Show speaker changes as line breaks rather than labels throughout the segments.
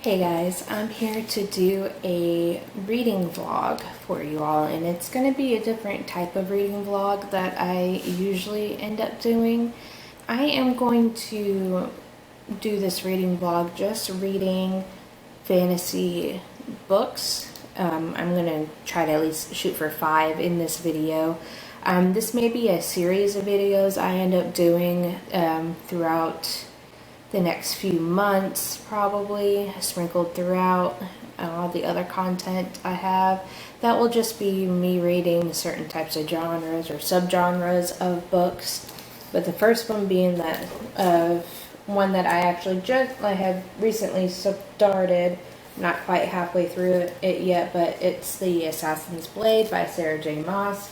Hey guys, I'm here to do a reading vlog for you all, and it's going to be a different type of reading vlog that I usually end up doing. I am going to do this reading vlog just reading fantasy books. I'm going to try to at least shoot for 5 in this video. This may be a series of videos I end up doing throughout the next few months, probably sprinkled throughout all the other content I have. That will just be me reading certain types of genres or subgenres of books. But the first one being that one that I actually I have recently started, not quite halfway through it yet, but it's The Assassin's Blade by Sarah J. Maas.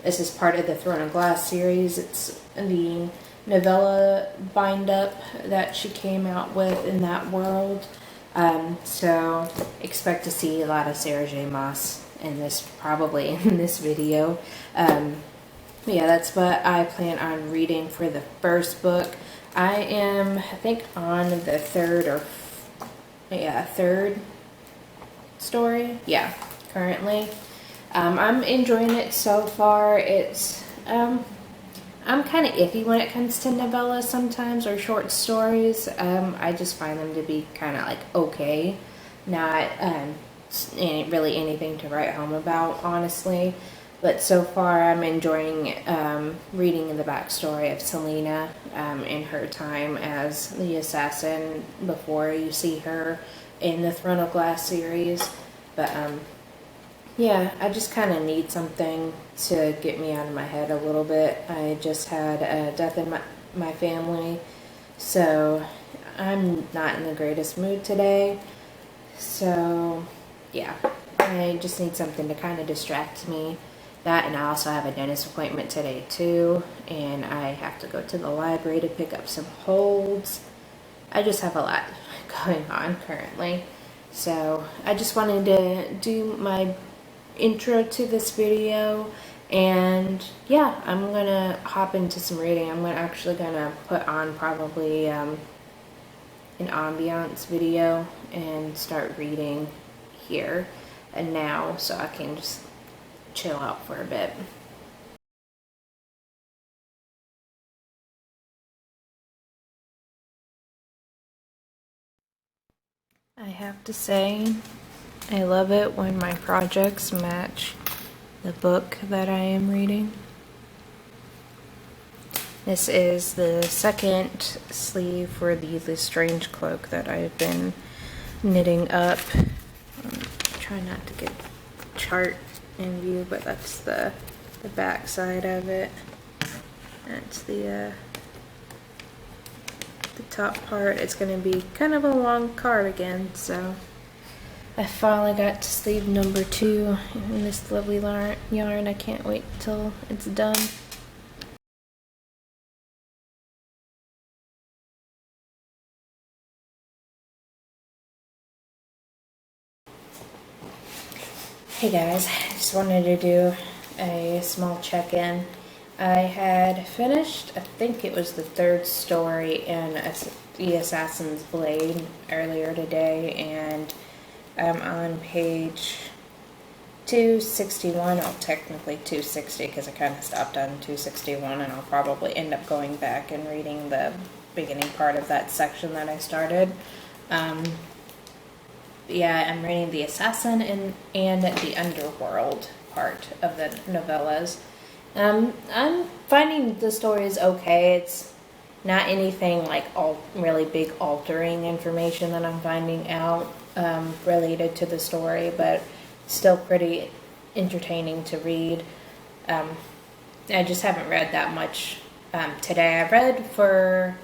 This is part of the Throne of Glass series. It's the novella bind-up that she came out with in that world. So expect to see a lot of Sarah J. Maas in this, probably in this video. Yeah, that's what I plan on reading for the first book. I am, I think, on the third story. Yeah, currently. I'm enjoying it so far. It's, I'm kind of iffy when it comes to novellas sometimes, or short stories. I just find them to be kind of like okay, not really anything to write home about, honestly. But so far I'm enjoying reading the backstory of Selena in her time as the assassin before you see her in the Throne of Glass series. But yeah, I just kind of need something to get me out of my head a little bit. I just had a death in my family, so I'm not in the greatest mood today. So yeah, I just need something to kind of distract me. That, and I also have a dentist appointment today too, and I have to go to the library to pick up some holds. I just have a lot going on currently. So I just wanted to do my intro to this video, and yeah, I'm gonna hop into some reading. I'm actually gonna put on probably an ambiance video and start reading here and now, so I can just chill out for a bit. I have to say, I love it when my projects match the book that I am reading. This is the second sleeve for the strange cloak that I've been knitting up. Try not to get chart in view, but that's the back side of it. That's the top part. It's going to be kind of a long cardigan, so I finally got to sleeve number 2 in this lovely yarn. I can't wait till it's done. Hey guys, I just wanted to do a small check-in. I had finished, I think it was the 3rd story in The Assassin's Blade earlier today, and I'm on page 261, well technically 260 because I kind of stopped on 261, and I'll probably end up going back and reading the beginning part of that section that I started. Yeah, I'm reading The Assassin and the Underworld part of the novellas. I'm finding the stories okay. It's not anything like really big altering information that I'm finding out related to the story, but still pretty entertaining to read. I just haven't read that much today. I read for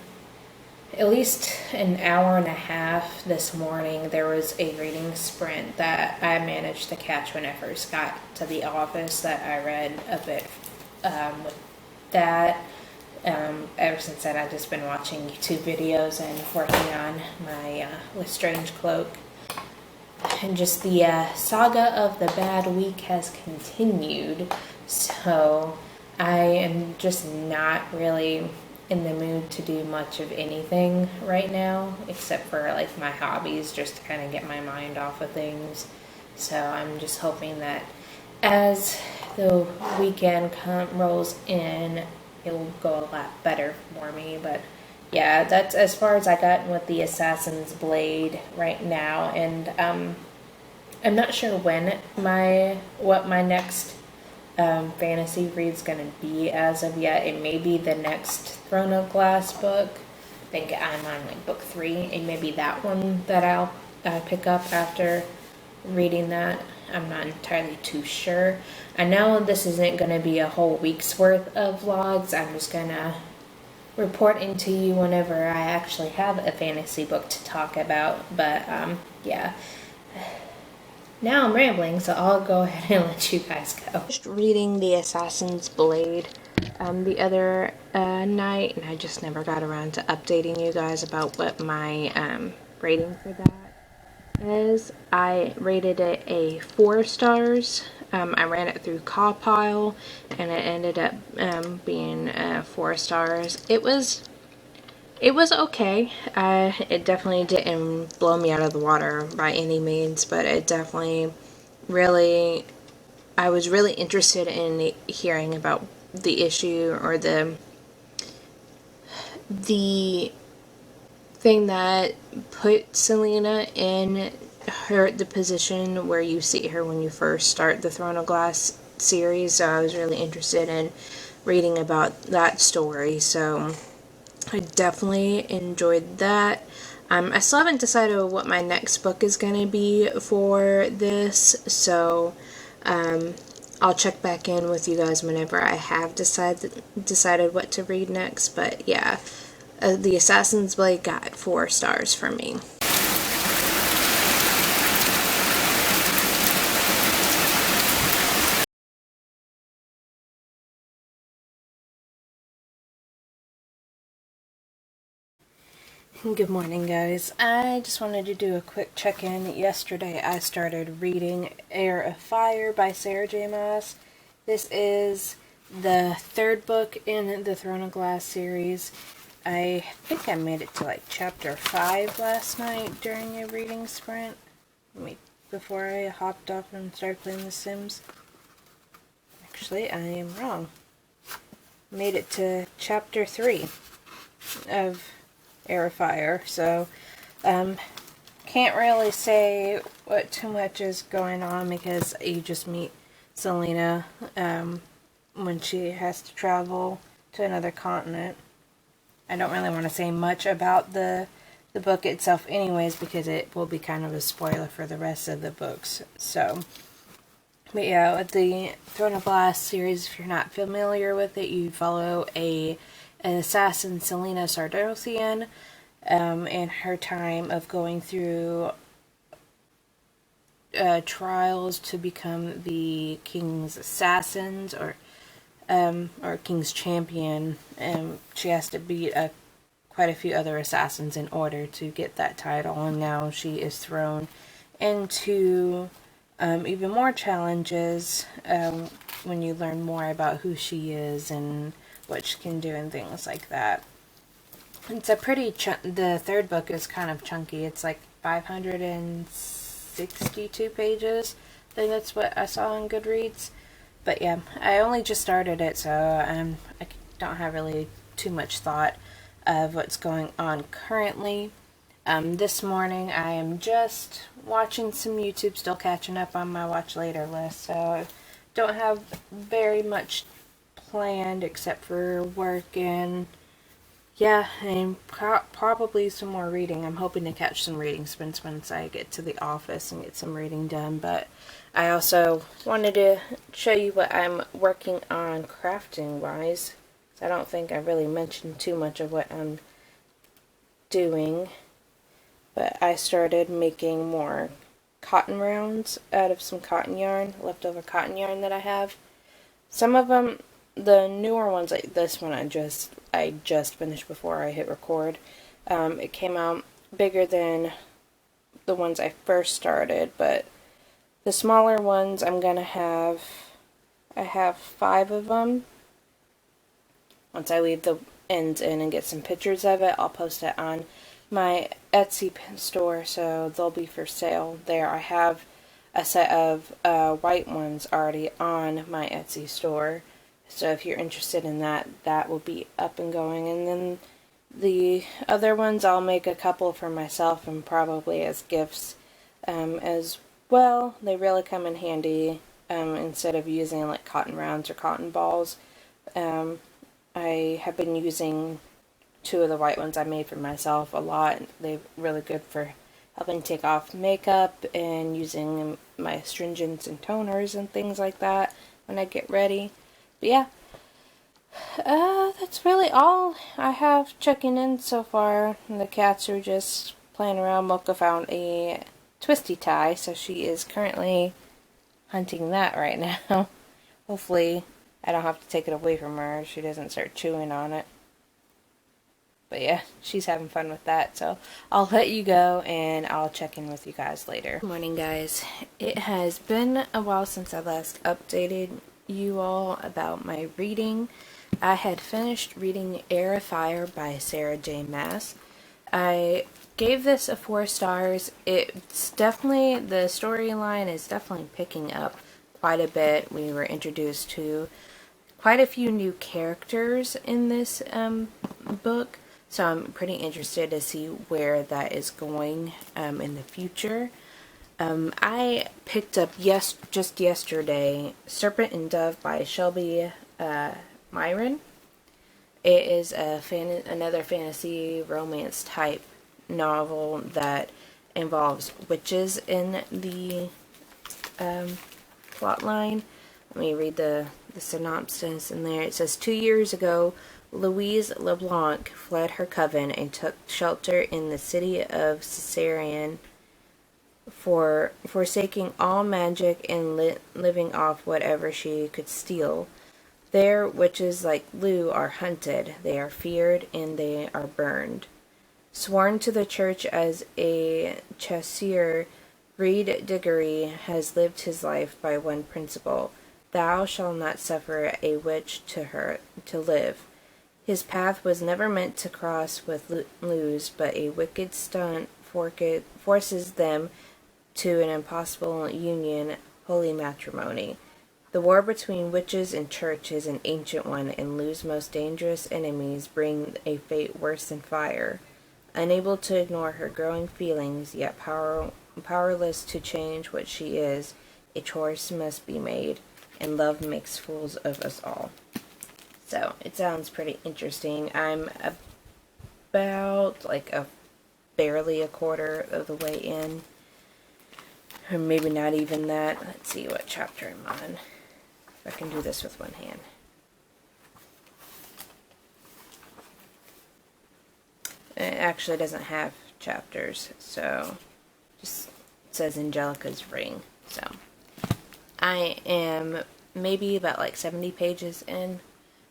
at least an hour and a half this morning. There was a reading sprint that I managed to catch when I first got to the office that I read a bit with that. Ever since then, I've just been watching YouTube videos and working on my Lestrange cloak. And just the saga of the bad week has continued, so I am just not really in the mood to do much of anything right now, except for like my hobbies, just to kind of get my mind off of things. So I'm just hoping that as the weekend rolls in, it'll go a lot better for me. But yeah, that's as far as I got with the Assassin's Blade right now, and I'm not sure what my next fantasy read's gonna be as of yet. It may be the next Throne of Glass book. I think I'm on like book 3. It may be that one that I'll pick up after reading that. I'm not entirely too sure. I know this isn't gonna be a whole week's worth of vlogs. I'm just gonna reporting to you whenever I actually have a fantasy book to talk about. But yeah, now I'm rambling, so I'll go ahead and let you guys go. Just reading The Assassin's Blade the other night, and I just never got around to updating you guys about what my rating for that is. I rated it a 4 stars. I ran it through Cawpile, and it ended up being 4 stars. It was okay. It definitely didn't blow me out of the water by any means, but it definitely really, I was really interested in hearing about the issue, or the thing that put Selena in the position where you see her when you first start the Throne of Glass series. So I was really interested in reading about that story. So I definitely enjoyed that. I still haven't decided what my next book is going to be for this, so I'll check back in with you guys whenever I have decided what to read next. But yeah, The Assassin's Blade got 4 stars for me. Good morning, guys. I just wanted to do a quick check-in. Yesterday I started reading Heir of Fire by Sarah J. Maas. This is the 3rd book in the Throne of Glass series. I think I made it to like chapter 5 last night during a reading sprint. Before I hopped off and started playing The Sims. Actually, I am wrong. Made it to chapter 3 of Heir of Fire, so can't really say what too much is going on, because you just meet Selena when she has to travel to another continent. I don't really want to say much about the book itself anyways, because it will be kind of a spoiler for the rest of the books. So, but yeah, with the Throne of Glass series, if you're not familiar with it, you follow an assassin, Selena Sardothian, in her time of going through trials to become the king's assassins, or king's champion. She has to beat quite a few other assassins in order to get that title, and now she is thrown into even more challenges when you learn more about who she is and what she can do and things like that. It's a pretty the 3rd book is kind of chunky. It's like 562 pages. I think that's what I saw on Goodreads. But yeah, I only just started it, so I don't have really too much thought of what's going on currently. This morning I am just watching some YouTube, still catching up on my watch later list, so I don't have very much planned except for work and yeah, and probably some more reading. I'm hoping to catch some reading sprints once I get to the office and get some reading done. But I also wanted to show you what I'm working on crafting-wise. I don't think I really mentioned too much of what I'm doing. But I started making more cotton rounds out of some cotton yarn, leftover cotton yarn that I have. Some of them, the newer ones, like this one I just finished before I hit record. It came out bigger than the ones I first started, but the smaller ones I have 5 of them. Once I leave the ends in and get some pictures of it, I'll post it on my Etsy store, so they'll be for sale there. I have a set of white ones already on my Etsy store, so if you're interested in that, that will be up and going. And then the other ones, I'll make a couple for myself and probably as gifts as well. They really come in handy instead of using like cotton rounds or cotton balls. I have been using 2 of the white ones I made for myself a lot. They're really good for helping take off makeup and using my astringents and toners and things like that when I get ready. But yeah, that's really all I have checking in so far. The cats are just playing around. Mocha found a twisty tie, so she is currently hunting that right now. Hopefully I don't have to take it away from her. She doesn't start chewing on it. But yeah, she's having fun with that, so I'll let you go and I'll check in with you guys later. Good morning, guys. It has been a while since I last updated you all about my reading. I had finished reading Air of Fire by Sarah J. Maas. I gave this a 4 stars. It's definitely, the storyline is definitely picking up quite a bit. We were introduced to quite a few new characters in this book, so I'm pretty interested to see where that is going in the future. I picked up just yesterday Serpent and Dove by Shelby Myron. It is another fantasy romance type novel that involves witches in the plot line. Let me read the synopsis in there. It says, 2 years ago, Louise LeBlanc fled her coven and took shelter in the city of Caesarion, forsaking all magic and living off whatever she could steal. There, witches like Lou are hunted, they are feared, and they are burned. Sworn to the church as a chasseur, Reed Diggory has lived his life by one principle: thou shalt not suffer a witch to live. His path was never meant to cross with Lou's, but a wicked stunt forces them to an impossible union, holy matrimony. The war between witches and church is an ancient one, and Lou's most dangerous enemies bring a fate worse than fire. Unable to ignore her growing feelings, yet powerless to change what she is, a choice must be made, and love makes fools of us all. So, it sounds pretty interesting. I'm about barely a quarter of the way in. Or maybe not even that. Let's see what chapter I'm on. If I can do this with one hand. It actually doesn't have chapters, so just says Angelica's Ring. So I am maybe about 70 pages in.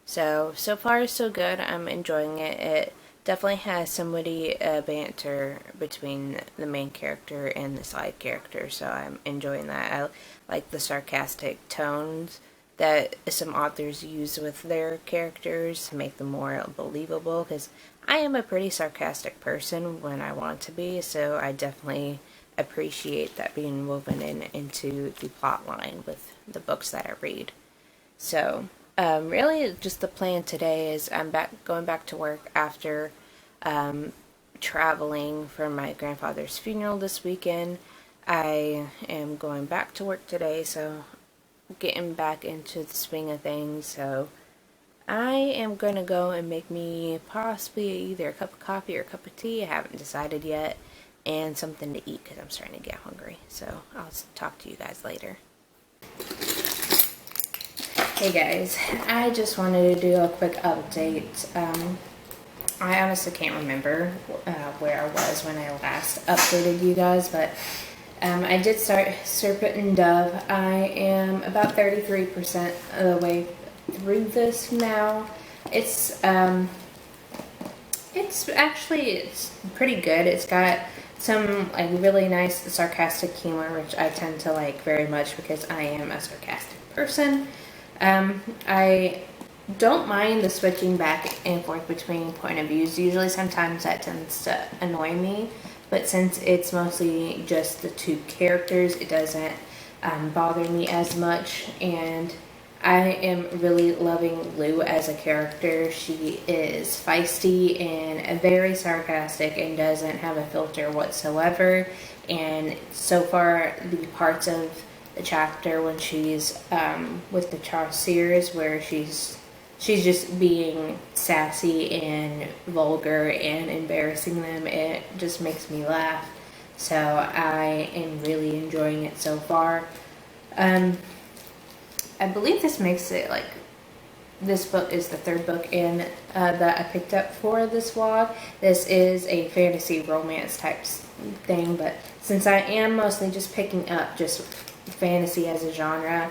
So far so good. I'm enjoying it. It definitely has some witty banter between the main character and the side character, so I'm enjoying that. I like the sarcastic tones that some authors use with their characters to make them more believable, because I am a pretty sarcastic person when I want to be, so I definitely appreciate that being woven into the plot line with the books that I read. So really, just the plan today is I'm going back to work after traveling for my grandfather's funeral this weekend. I am going back to work today, so getting back into the swing of things. So I am going to go and make me possibly either a cup of coffee or a cup of tea. I haven't decided yet. And something to eat because I'm starting to get hungry. So I'll talk to you guys later. Hey guys, I just wanted to do a quick update. I honestly can't remember where I was when I last updated you guys, but I did start Serpent and Dove. I am about 33% of the way through this now. It's pretty good. It's got some really nice sarcastic humor, which I tend to like very much because I am a sarcastic person. I don't mind the switching back and forth between point of views. Usually sometimes that tends to annoy me, but since it's mostly just the two characters, it doesn't bother me as much. And I am really loving Lou as a character. She is feisty and very sarcastic and doesn't have a filter whatsoever. And so far, the parts of the chapter when she's with the Chaucers, where she's just being sassy and vulgar and embarrassing them, it just makes me laugh. So I am really enjoying it so far. I believe this makes it like this book is the third book in that I picked up for this vlog. This is a fantasy romance type thing, but since I am mostly just picking up just fantasy as a genre,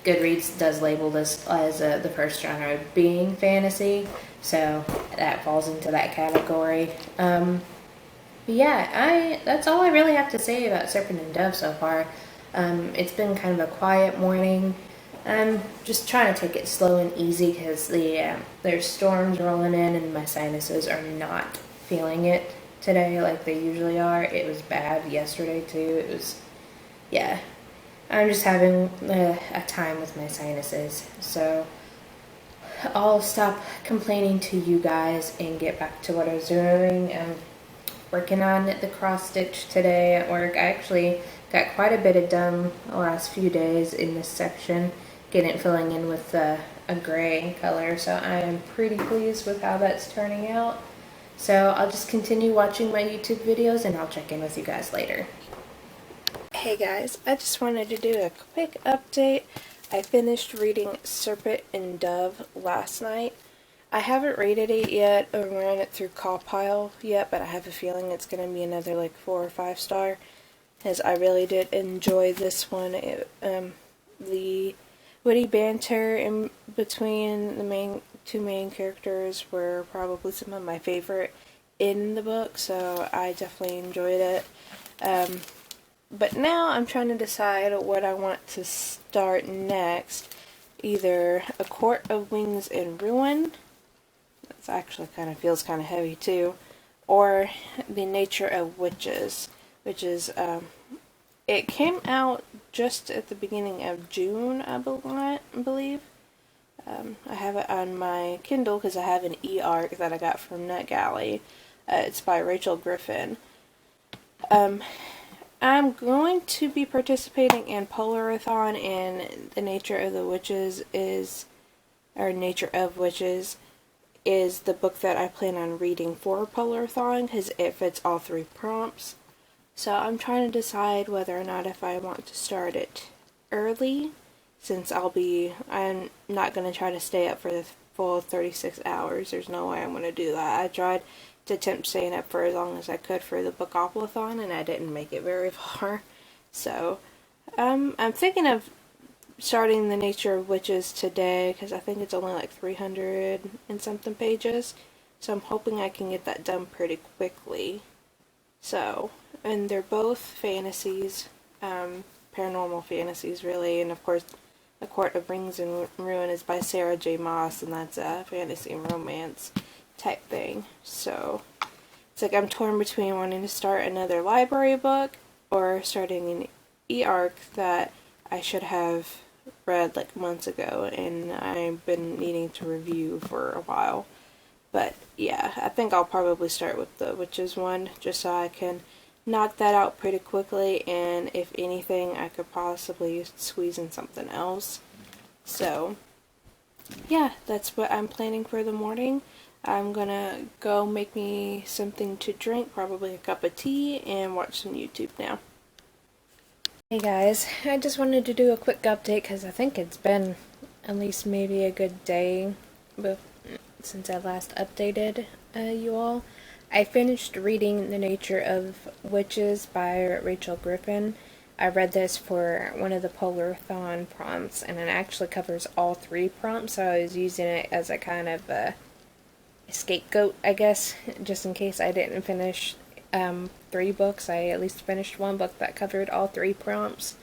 Goodreads does label this as the first genre being fantasy, so that falls into that category. But yeah, that's all I really have to say about Serpent and Dove so far. It's been kind of a quiet morning. I'm just trying to take it slow and easy because there's storms rolling in and my sinuses are not feeling it today like they usually are. It was bad yesterday too. Yeah. I'm just having a time with my sinuses. So I'll stop complaining to you guys and get back to what I was doing. I'm working on the cross stitch today at work. I actually got quite a bit of done the last few days in this section, filling in with a gray color, so I am pretty pleased with how that's turning out. So I'll just continue watching my YouTube videos and I'll check in with you guys later. Hey guys, I just wanted to do a quick update. I finished reading Serpent and Dove last night. I haven't rated it yet or ran it through Cawpile yet, but I have a feeling it's going to be another like 4 or 5 star, as I really did enjoy this one. The witty banter in between the two main characters were probably some of my favorite in the book, so I definitely enjoyed it. But now I'm trying to decide what I want to start next. Either A Court of Wings and Ruin, that actually feels kind of heavy too, or The Nature of Witches, which is, it came out just at the beginning of June, I believe. I have it on my Kindle because I have an e-arc that I got from NetGalley. It's by Rachel Griffin. I'm going to be participating in Polarathon, and The Nature of the Witches Nature of Witches is the book that I plan on reading for Polarathon because it fits all 3 prompts. So I'm trying to decide whether or not if I want to start it early, since I'm not going to try to stay up for the full 36 hours. There's no way I'm going to do that. I tried to attempt staying up for as long as I could for the Bookopoly-thon, and I didn't make it very far. So I'm thinking of starting The Nature of Witches today because I think it's only like 300 and something pages. So I'm hoping I can get that done pretty quickly. So, and they're both fantasies, paranormal fantasies really, and of course A Court of Wings and Ruin is by Sarah J. Maas, and that's a fantasy and romance type thing. So it's like I'm torn between wanting to start another library book or starting an e-arc that I should have read like months ago and I've been needing to review for a while. But yeah, I think I'll probably start with the Witches one just so I can knock that out pretty quickly, and if anything I could possibly squeeze in something else. So yeah, that's what I'm planning for the morning. I'm gonna go make me something to drink, probably a cup of tea, and watch some YouTube now. Hey guys, I just wanted to do a quick update because I think it's been at least maybe a good day since I last updated you all. I finished reading The Nature of Witches by Rachel Griffin. I read this for one of the Polarathon prompts, and it actually covers all 3 prompts, so I was using it as a kind of a scapegoat, I guess, just in case I didn't finish 3 books. I at least finished 1 book that covered all 3 prompts.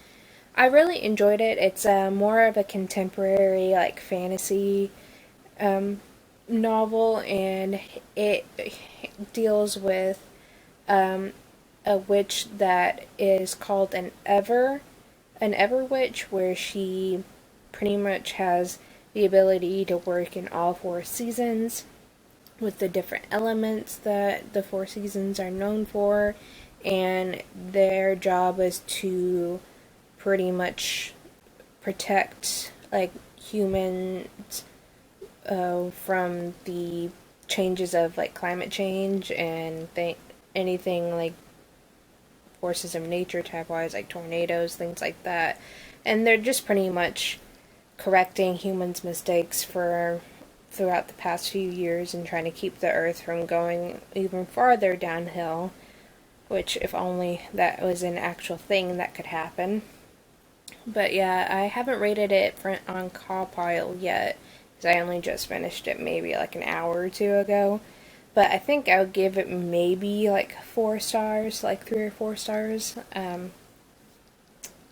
I really enjoyed it. It's more of a contemporary, like, fantasy novel, and it deals with a witch that is called an ever witch, where she pretty much has the ability to work in all four seasons with the different elements that the four seasons are known for, and their job is to pretty much protect, like, humans from the changes of, like, climate change and anything like forces of nature type wise, like tornadoes, things like that. And they're just pretty much correcting humans' mistakes for throughout the past few years and trying to keep the earth from going even farther downhill, which, if only that was an actual thing that could happen. But yeah, I haven't rated it on Cawpile yet, because I only just finished it maybe like an hour or two ago. But I think I would give it maybe like 4 stars, like 3 or 4 stars. I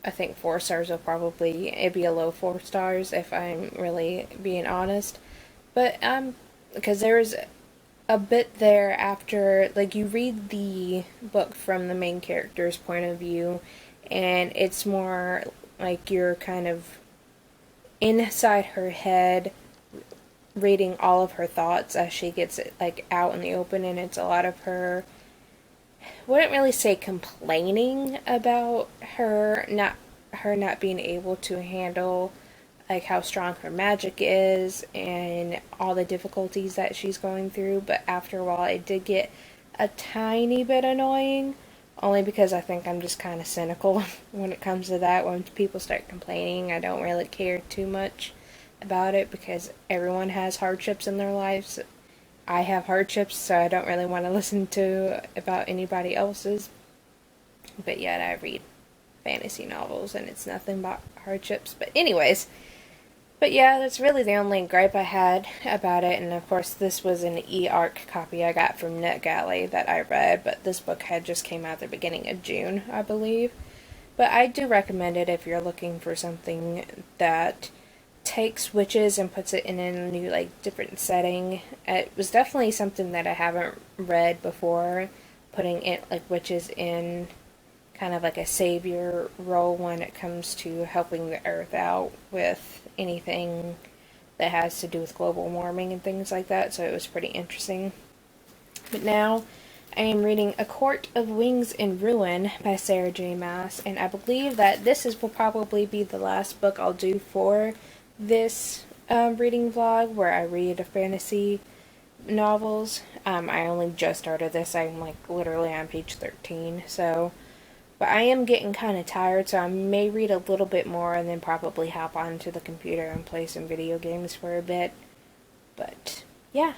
think 4 stars will probably, it'd be a low 4 stars if I'm really being honest. But because there's a bit there after, like, you read the book from the main character's point of view, and it's more like you're kind of inside her head reading all of her thoughts as she gets it, like, out in the open, and it's a lot of her, wouldn't really say complaining about her not being able to handle, like, how strong her magic is and all the difficulties that she's going through. But after a while it did get a tiny bit annoying, only because I think I'm just kind of cynical when it comes to that. When people start complaining, I don't really care too much about it, because everyone has hardships in their lives. I have hardships, so I don't really want to listen to about anybody else's. But yet I read fantasy novels and it's nothing but hardships. But anyways, but yeah, that's really the only gripe I had about it. And of course, this was an e-arc copy I got from NetGalley that I read, but this book had just came out at the beginning of June, I believe. But I do recommend it if you're looking for something that takes witches and puts it in a new, like, different setting. It was definitely something that I haven't read before, putting it, like, witches in kind of like a savior role when it comes to helping the earth out with anything that has to do with global warming and things like that. So it was pretty interesting. But now I am reading A Court of Wings in Ruin by Sarah J. Maas, and I believe that will probably be the last book I'll do for this reading vlog, where I read fantasy novels. I only just started this. I'm, like, literally on page 13, so, but I am getting kind of tired, so I may read a little bit more and then probably hop onto the computer and play some video games for a bit. But yeah,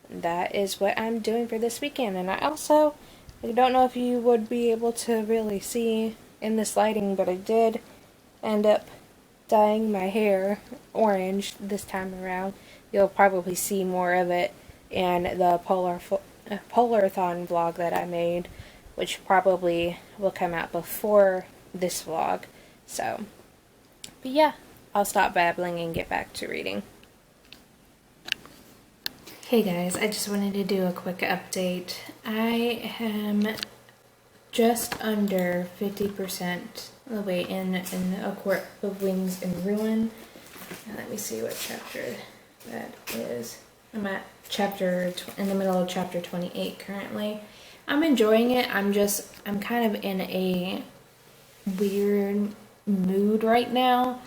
that is what I'm doing for this weekend. And I don't know if you would be able to really see in this lighting, but I did end up dyeing my hair orange this time around. You'll probably see more of it in the Polarathon vlog that I made, which probably will come out before this vlog. So, but yeah, I'll stop babbling and get back to reading. Hey guys, I just wanted to do a quick update. I am just under 50% of the way in A Court of Wings in Ruin. Now let me see what chapter that is. I'm at in the middle of chapter 28 currently. I'm enjoying it. I'm kind of in a weird mood right now.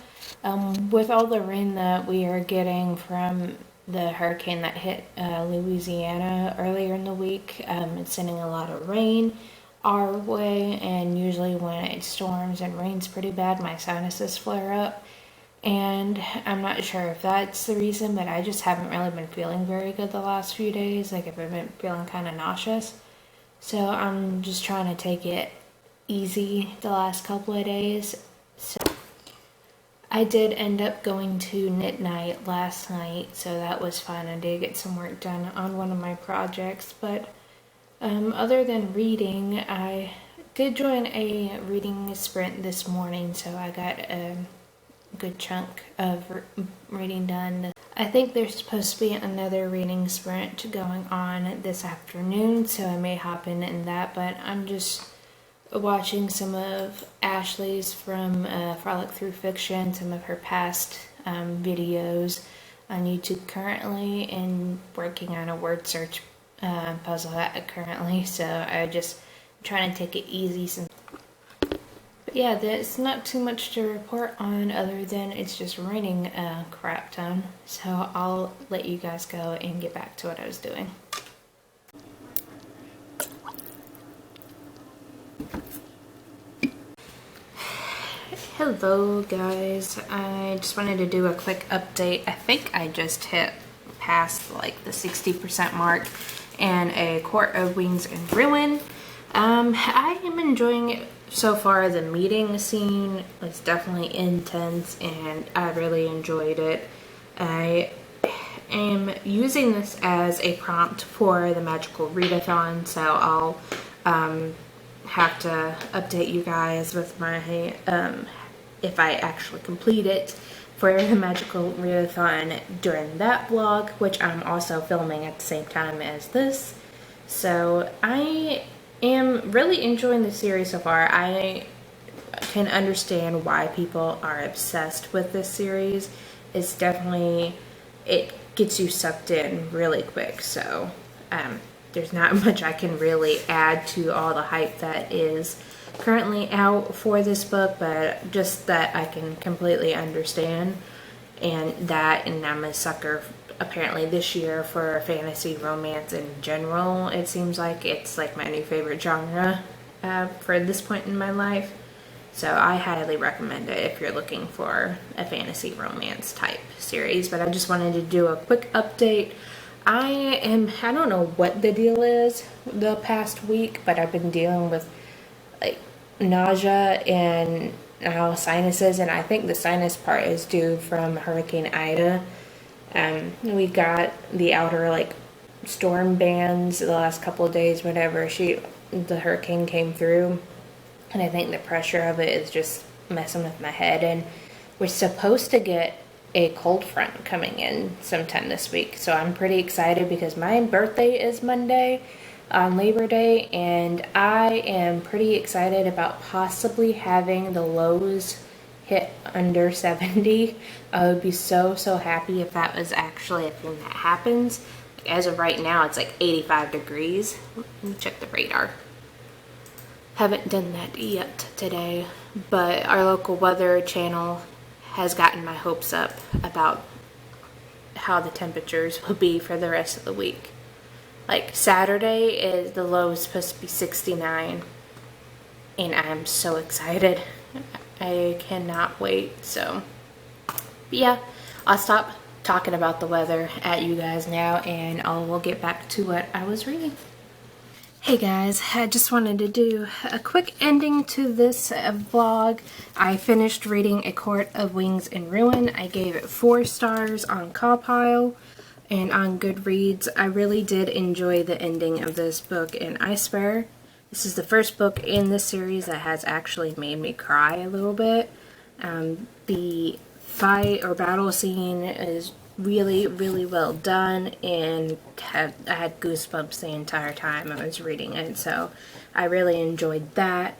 With all the rain that we are getting from the hurricane that hit Louisiana earlier in the week, it's sending a lot of rain our way, and usually when it storms and rains pretty bad, my sinuses flare up. And I'm not sure if that's the reason, but I just haven't really been feeling very good the last few days. Like, I've been feeling kind of nauseous. So I'm just trying to take it easy the last couple of days. So I did end up going to knit night last night, so that was fun. I did get some work done on one of my projects, but other than reading, I did join a reading sprint this morning, so I got a good chunk of reading done. I think there's supposed to be another reading sprint going on this afternoon, so I may hop in that, but I'm just watching some of Ashley's from Frolic Through Fiction, some of her past videos on YouTube currently, and working on a word search puzzle currently, so I just trying to take it easy since. But yeah, there's not too much to report on other than it's just raining a crap ton, so I'll let you guys go and get back to what I was doing. Hello guys, I just wanted to do a quick update. I think I just hit past like the 60% mark and a Court of Wings and Ruin. I am enjoying it so far. The meeting scene was definitely intense and I really enjoyed it. I am using this as a prompt for the Magical Readathon, so I'll have to update you guys with my if I actually complete it for the Magical Readathon during that vlog, which I'm also filming at the same time as this. So I am really enjoying the series so far. I can understand why people are obsessed with this series. It's definitely, it gets you sucked in really quick, so there's not much I can really add to all the hype that is currently out for this book, but just that I can completely understand, and I'm a sucker apparently this year for fantasy romance in general. It seems like it's like my new favorite genre for this point in my life, so I highly recommend it if you're looking for a fantasy romance type series. But I just wanted to do a quick update. I don't know what the deal is the past week, but I've been dealing with like nausea and now sinuses, and I think the sinus part is due from Hurricane Ida. We got the outer like storm bands the last couple of days whenever the hurricane came through, and I think the pressure of it is just messing with my head, and we're supposed to get a cold front coming in sometime this week, so I'm pretty excited because my birthday is Monday on Labor Day, and I am pretty excited about possibly having the lows hit under 70. I would be so happy if that was actually a thing that happens. As of right now, it's like 85 degrees. Let me check the radar. Haven't done that yet today, but our local weather channel has gotten my hopes up about how the temperatures will be for the rest of the week. Like Saturday, the low is supposed to be 69, and I'm so excited. I cannot wait. So, but yeah, I'll stop talking about the weather at you guys now, and we'll get back to what I was reading. Hey guys, I just wanted to do a quick ending to this vlog. I finished reading A Court of Wings and Ruin. I gave it 4 stars on Cawpile and on Goodreads. I really did enjoy the ending of this book, and I swear this is the first book in this series that has actually made me cry a little bit. The fight or battle scene is really well done, and I had goosebumps the entire time I was reading it, so I really enjoyed that.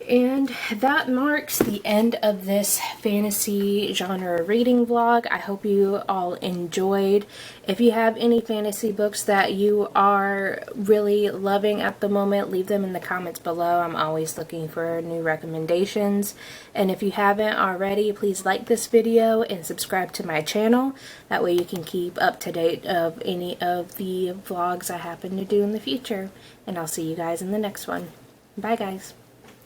And that marks the end of this fantasy genre reading vlog. I hope you all enjoyed. If you have any fantasy books that you are really loving at the moment, leave them in the comments below. I'm always looking for new recommendations. And if you haven't already, please like this video and subscribe to my channel. That way you can keep up to date of any of the vlogs I happen to do in the future. And I'll see you guys in the next one. Bye guys.